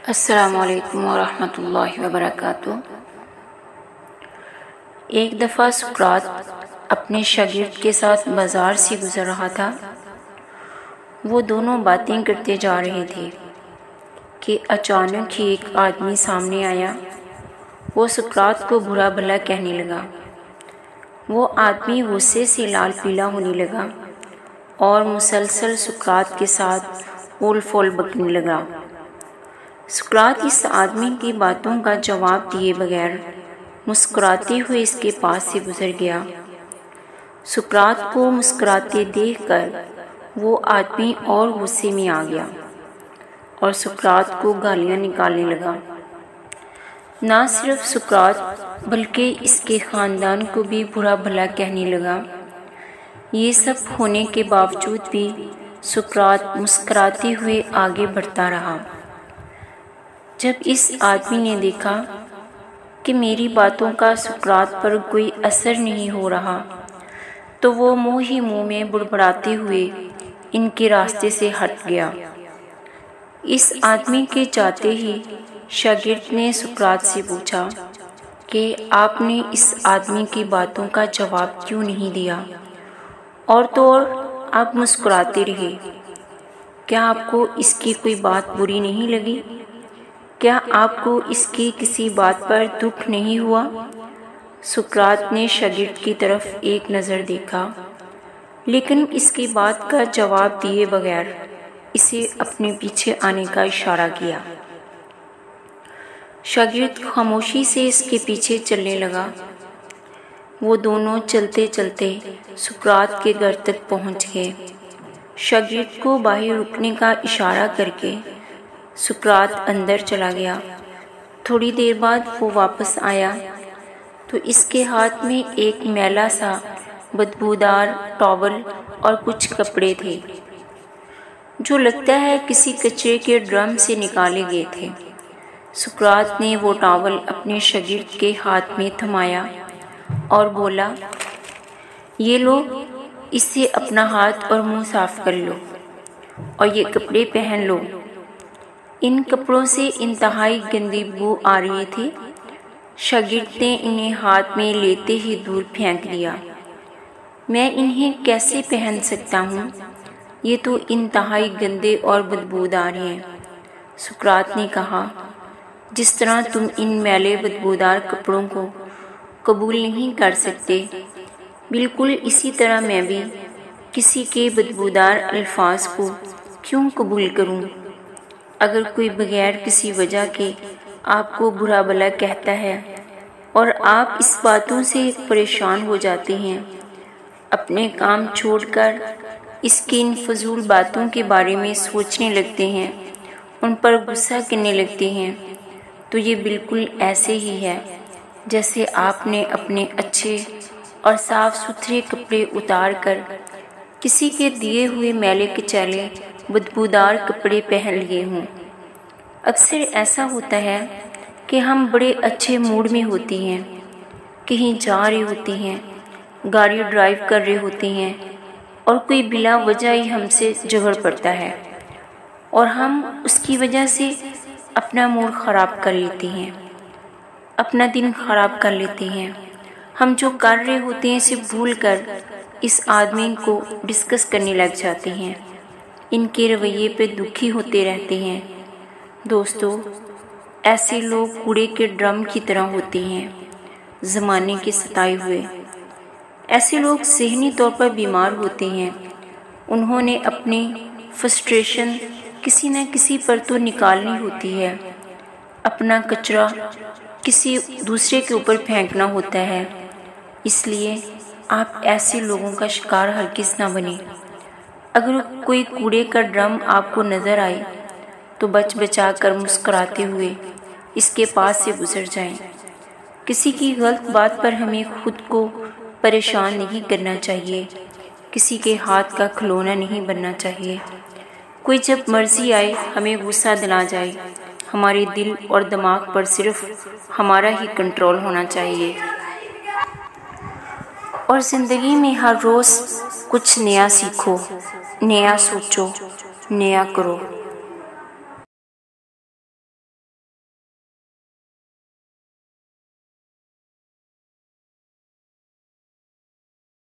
السلام علیکم ورحمۃ اللہ وبرکاتہ۔ ایک دفعہ سقراط اپنے شاگرد کے ساتھ بازار سے گزر رہا تھا۔ وہ دونوں باتیں کرتے جا رہے تھے کہ اچانک ہی ایک آدمی سامنے آیا۔ وہ سقراط کو برا بھلا کہنے لگا۔ وہ آدمی غصے سے لال پیلا ہونے لگا اور مسلسل سقراط کے ساتھ اول فول بکنے لگا۔ سقراط اس آدمی کی باتوں کا جواب دیے بغیر مسکراتے ہوئے اس کے پاس سے گزر گیا۔ سقراط کو مسکراتے دیکھ کر وہ آدمی اور غصے میں آ گیا اور سقراط کو گالیاں نکالنے لگا۔ نہ صرف سقراط بلکہ اس کے خاندان کو بھی برا بھلا کہنے لگا۔ یہ سب ہونے کے باوجود بھی سقراط مسکراتے ہوئے آگے بڑھتا رہا۔ جب اس آدمی نے دیکھا کہ میری باتوں کا سقراط پر کوئی اثر نہیں ہو رہا تو وہ منہ ہی منہ میں بڑبڑاتے ہوئے ان کے راستے سے ہٹ گیا۔ اس آدمی کے جاتے ہی شاگرد نے سقراط سے پوچھا کہ آپ نے اس آدمی کی باتوں کا جواب کیوں نہیں دیا، اور تو اور آپ مسکراتے رہے؟ کیا آپ کو اس کی کوئی بات بری نہیں لگی؟ کیا آپ کو اس کی کسی بات پر دکھ نہیں ہوا؟ سقراط نے شاگرد کی طرف ایک نظر دیکھا لیکن اس کی بات کا جواب دیے بغیر اسے اپنے پیچھے آنے کا اشارہ کیا۔ شاگرد خاموشی سے اس کے پیچھے چلنے لگا۔ وہ دونوں چلتے چلتے سقراط کے گھر تک پہنچ گئے۔ شاگرد کو باہر رکنے کا اشارہ کر کے سقراط اندر چلا گیا۔ تھوڑی دیر بعد وہ واپس آیا تو اس کے ہاتھ میں ایک میلا سا بدبودار ٹاول اور کچھ کپڑے تھے جو لگتا ہے کسی کچرے کے ڈرم سے نکالے گئے تھے۔ سقراط نے وہ ٹاول اپنے شاگرد کے ہاتھ میں تھمایا اور بولا، یہ لو، اس سے اپنا ہاتھ اور منہ صاف کر لو اور یہ کپڑے پہن لو۔ ان کپڑوں سے انتہائی گندی بو آ رہی تھی۔ شاگرد نے انہیں ہاتھ میں لیتے ہی دور پھینک دیا۔ میں انہیں کیسے پہن سکتا ہوں؟ یہ تو انتہائی گندے اور بدبودار ہیں۔ سقراط نے کہا، جس طرح تم ان میلے بدبودار کپڑوں کو قبول نہیں کر سکتے، بالکل اسی طرح میں بھی کسی کے بدبودار الفاظ کو کیوں قبول کروں؟ اگر کوئی بغیر کسی وجہ کے آپ کو برا بھلا کہتا ہے اور آپ اس باتوں سے پریشان ہو جاتے ہیں، اپنے کام چھوڑ کر اس کی ان فضول باتوں کے بارے میں سوچنے لگتے ہیں، ان پر غصہ کرنے لگتے ہیں، تو یہ بالکل ایسے ہی ہے جیسے آپ نے اپنے اچھے اور صاف ستھرے کپڑے اتار کر کسی کے دیے ہوئے میلے کچیلے بدبودار کپڑے پہن لیے ہوں۔ اکثر ایسا ہوتا ہے کہ ہم بڑے اچھے موڈ میں ہوتے ہیں، کہیں جا رہے ہوتے ہیں، گاڑی ڈرائیو کر رہے ہوتے ہیں اور کوئی بلا وجہ ہی ہم سے جھگڑ پڑتا ہے اور ہم اس کی وجہ سے اپنا موڈ خراب کر لیتے ہیں، اپنا دن خراب کر لیتے ہیں۔ ہم جو کر رہے ہوتے ہیں اسے بھول کر اس آدمی کو ڈسکس کرنے لگ جاتے ہیں، ان کے رویے پہ دکھی ہوتے رہتے ہیں۔ دوستو، ایسے لوگ کوڑے کے ڈرم کی طرح ہوتے ہیں، زمانے کے ستائے ہوئے۔ ایسے لوگ ذہنی طور پر بیمار ہوتے ہیں۔ انہوں نے اپنی فرسٹریشن کسی نہ کسی پر تو نکالنی ہوتی ہے، اپنا کچرا کسی دوسرے کے اوپر پھینکنا ہوتا ہے۔ اس لیے آپ ایسے لوگوں کا شکار ہرگز نہ بنیں۔ اگر کوئی کوڑے کا ڈرم آپ کو نظر آئے تو بچ بچا کر مسکراتے ہوئے اس کے پاس سے گزر جائیں۔ کسی کی غلط بات پر ہمیں خود کو پریشان نہیں کرنا چاہیے، کسی کے ہاتھ کا کھلونا نہیں بننا چاہیے۔ کوئی جب مرضی آئے ہمیں غصہ دلا جائے، ہمارے دل اور دماغ پر صرف ہمارا ہی کنٹرول ہونا چاہیے۔ اور زندگی میں ہر روز کچھ نیا سیکھو، نیا سوچو، نیا کرو۔